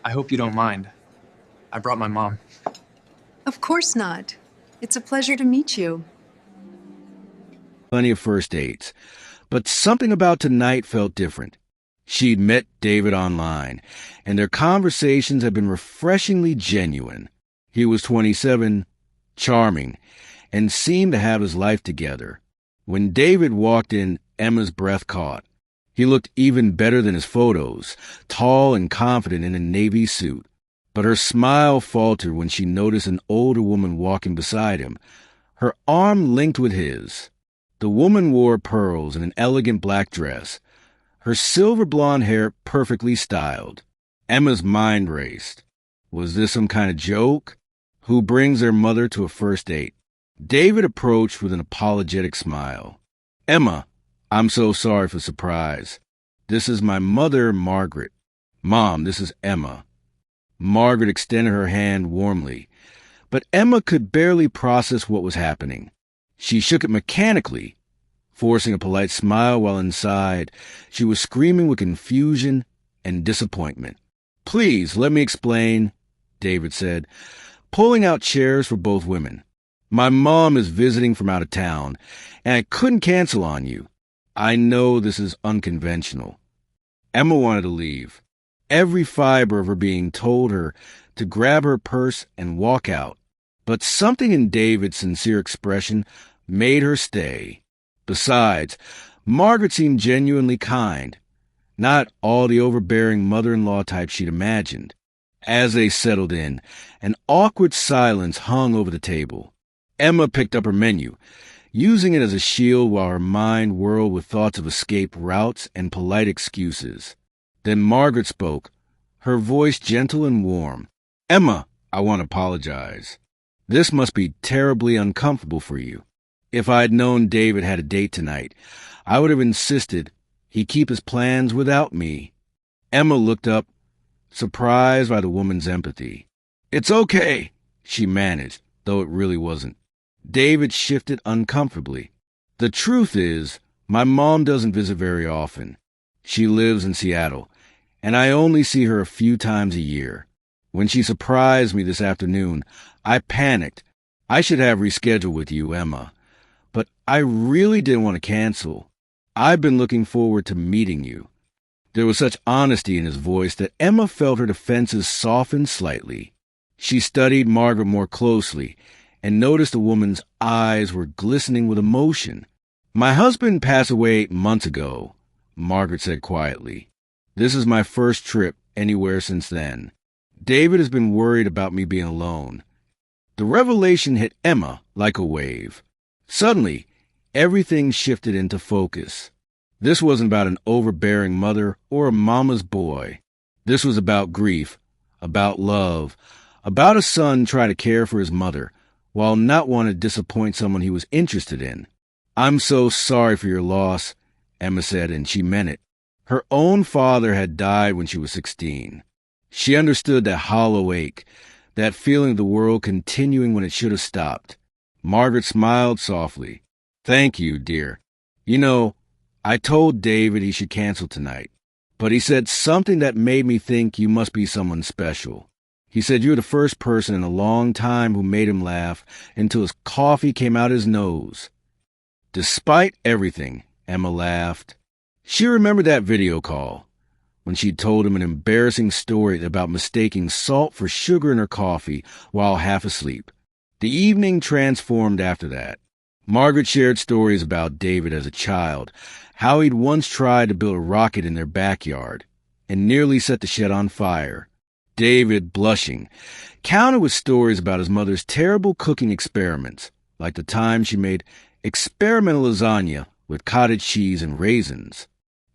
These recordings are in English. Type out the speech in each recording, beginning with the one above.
I hope you don't mind. I brought my mom. Of course not. It's a pleasure to meet you. Plenty of first dates, but something about tonight felt different. She'd met David online, and their conversations had been refreshingly genuine. He was 27, charming, and seemed to have his life together. When David walked in, Emma's breath caught. He looked even better than his photos, tall and confident in a navy suit. But her smile faltered when she noticed an older woman walking beside him, her arm linked with his. The woman wore pearls and an elegant black dress, her silver blonde hair perfectly styled. Emma's mind raced. Was this some kind of joke? Who brings their mother to a first date? David approached with an apologetic smile. Emma, I'm so sorry for the surprise. This is my mother, Margaret. Mom, this is Emma. Margaret extended her hand warmly, but Emma could barely process what was happening. She shook it mechanically, forcing a polite smile while inside she was screaming with confusion and disappointment. Please, let me explain, David said, pulling out chairs for both women. My mom is visiting from out of town, and I couldn't cancel on you. I know this is unconventional. Emma wanted to leave. Every fiber of her being told her to grab her purse and walk out. But something in David's sincere expression made her stay. Besides, Margaret seemed genuinely kind, not all the overbearing mother-in-law type she'd imagined. As they settled in, an awkward silence hung over the table. Emma picked up her menu, using it as a shield while her mind whirled with thoughts of escape routes and polite excuses. Then Margaret spoke, her voice gentle and warm. Emma, I want to apologize. This must be terribly uncomfortable for you. If I had known David had a date tonight, I would have insisted he keep his plans without me. Emma looked up, surprised by the woman's empathy. It's okay, she managed, though it really wasn't. David shifted uncomfortably. The truth is, my mom doesn't visit very often. She lives in Seattle, and I only see her a few times a year. When she surprised me this afternoon, I panicked. I should have rescheduled with you, Emma. But I really didn't want to cancel. I've been looking forward to meeting you. There was such honesty in his voice that Emma felt her defenses soften slightly. She studied Margaret more closely and noticed the woman's eyes were glistening with emotion. My husband passed away 8 months ago, Margaret said quietly. This is my first trip anywhere since then. David has been worried about me being alone. The revelation hit Emma like a wave. Suddenly, everything shifted into focus. This wasn't about an overbearing mother or a mama's boy. This was about grief, about love, about a son trying to care for his mother while not wanting to disappoint someone he was interested in. I'm so sorry for your loss, Emma said, and she meant it. Her own father had died when she was 16. She understood that hollow ache, that feeling of the world continuing when it should have stopped. Margaret smiled softly. Thank you, dear. You know, I told David he should cancel tonight, but he said something that made me think you must be someone special. He said you're the first person in a long time who made him laugh until his coffee came out his nose. Despite everything, Emma laughed. She remembered that video call, when she'd told him an embarrassing story about mistaking salt for sugar in her coffee while half asleep. The evening transformed after that. Margaret shared stories about David as a child, how he'd once tried to build a rocket in their backyard and nearly set the shed on fire. David, blushing, countered with stories about his mother's terrible cooking experiments, like the time she made experimental lasagna with cottage cheese and raisins.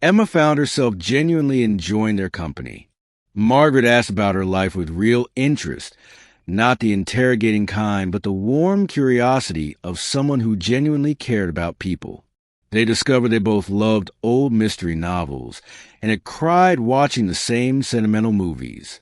Emma found herself genuinely enjoying their company. Margaret asked about her life with real interest, not the interrogating kind, but the warm curiosity of someone who genuinely cared about people. They discovered they both loved old mystery novels and had cried watching the same sentimental movies.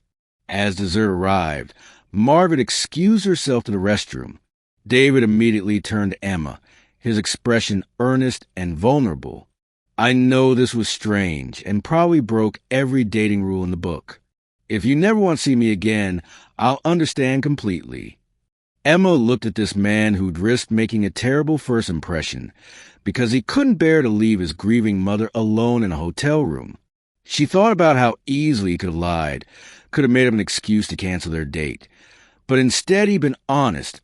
As dessert arrived, Margaret excused herself to the restroom. David immediately turned to Emma, his expression earnest and vulnerable. I know this was strange and probably broke every dating rule in the book. If you never want to see me again, I'll understand completely. Emma looked at this man who'd risked making a terrible first impression because he couldn't bear to leave his grieving mother alone in a hotel room. She thought about how easily he could have lied, could have made up an excuse to cancel their date. But instead he'd been honest,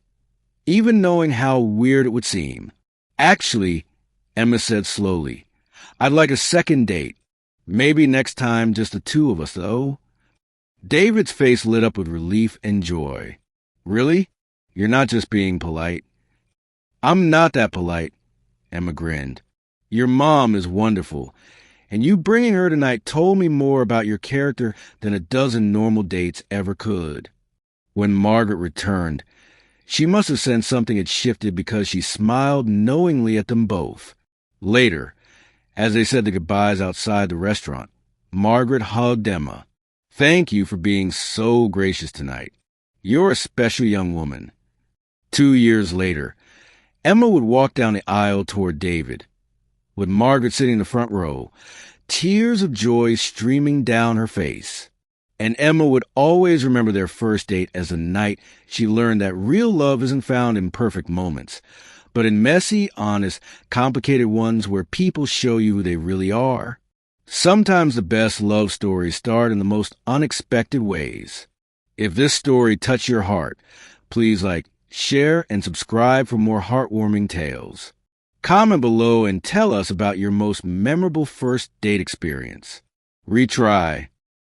even knowing how weird it would seem. Actually, Emma said slowly, I'd like a second date. Maybe next time just the two of us, though. David's face lit up with relief and joy. Really? You're not just being polite? I'm not that polite, Emma grinned. Your mom is wonderful, and you bringing her tonight told me more about your character than a dozen normal dates ever could. When Margaret returned, she must have sensed something had shifted because she smiled knowingly at them both. Later, as they said the goodbyes outside the restaurant, Margaret hugged Emma. Thank you for being so gracious tonight. You're a special young woman. 2 years later, Emma would walk down the aisle toward David, with Margaret sitting in the front row, tears of joy streaming down her face. And Emma would always remember their first date as the night she learned that real love isn't found in perfect moments, but in messy, honest, complicated ones where people show you who they really are. Sometimes the best love stories start in the most unexpected ways. If this story touched your heart, please share, and subscribe for more heartwarming tales. Comment below and tell us about your most memorable first date experience. Retry.